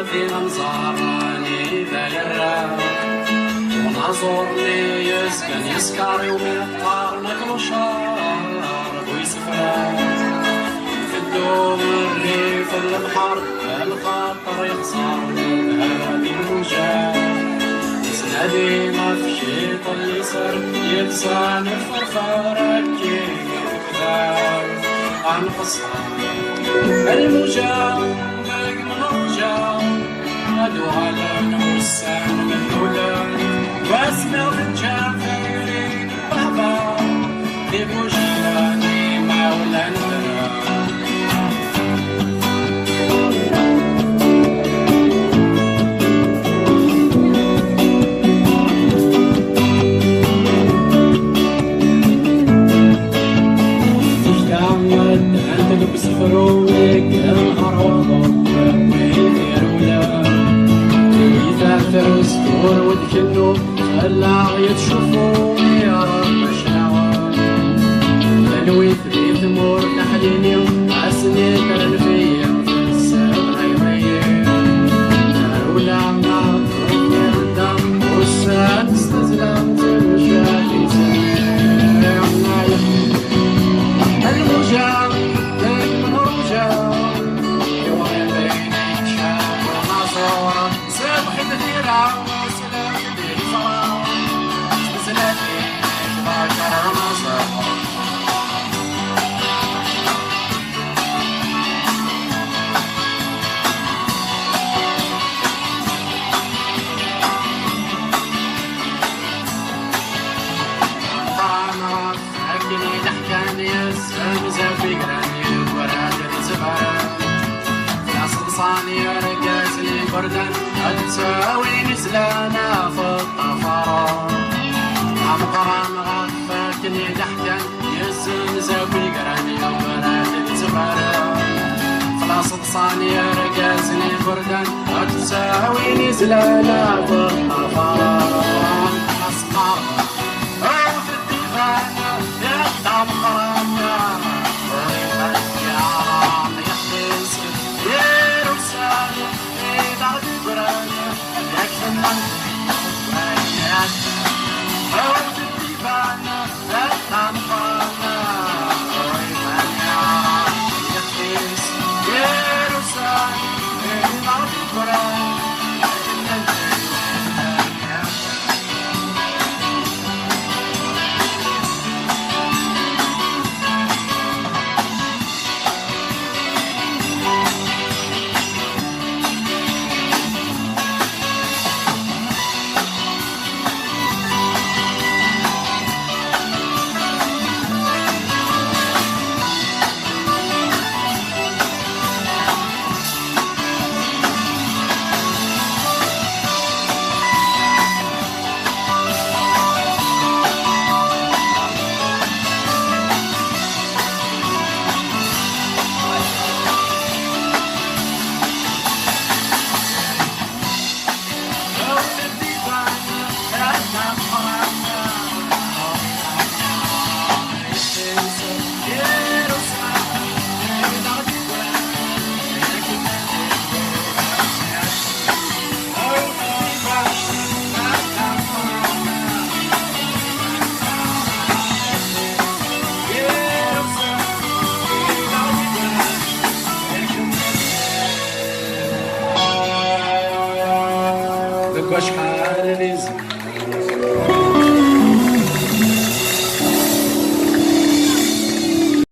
فينا نزارني ذا الراب ونعزورني يسكن يسكر وميطار ناكلو شار ويسفرات في الدوم الريف البحر الخاطر يخسرني بهذه الموجات نادي ما في شي طل يسر يلسان فرفارك كيف كذاب عن قصة الموجة باق من رجع أدوها لك والسان من دولك واسمع رجع فيرين بابا في بوجهاني مولا بسفرونك النهار وضب ويديرولا يثاثر وستور ودكنو خلع يتشوفون يا رب الشعوى تنوي ثبيت مور تحليني عسني تنفيا في السبع يضيع دارولا مع طريقي الدم والساد استزلمت المشاكل سميع المجال بردن أتساوي نسلانا في الطفرة عم قرام غفاكني ضحكا يزن زاوي قراني وبراد الزفارة خلاص تصاني رقاسني بردن أتساوي نسلانا في الطفرة أسقر أو في الدفاع يقطع مقرام شحال لي زين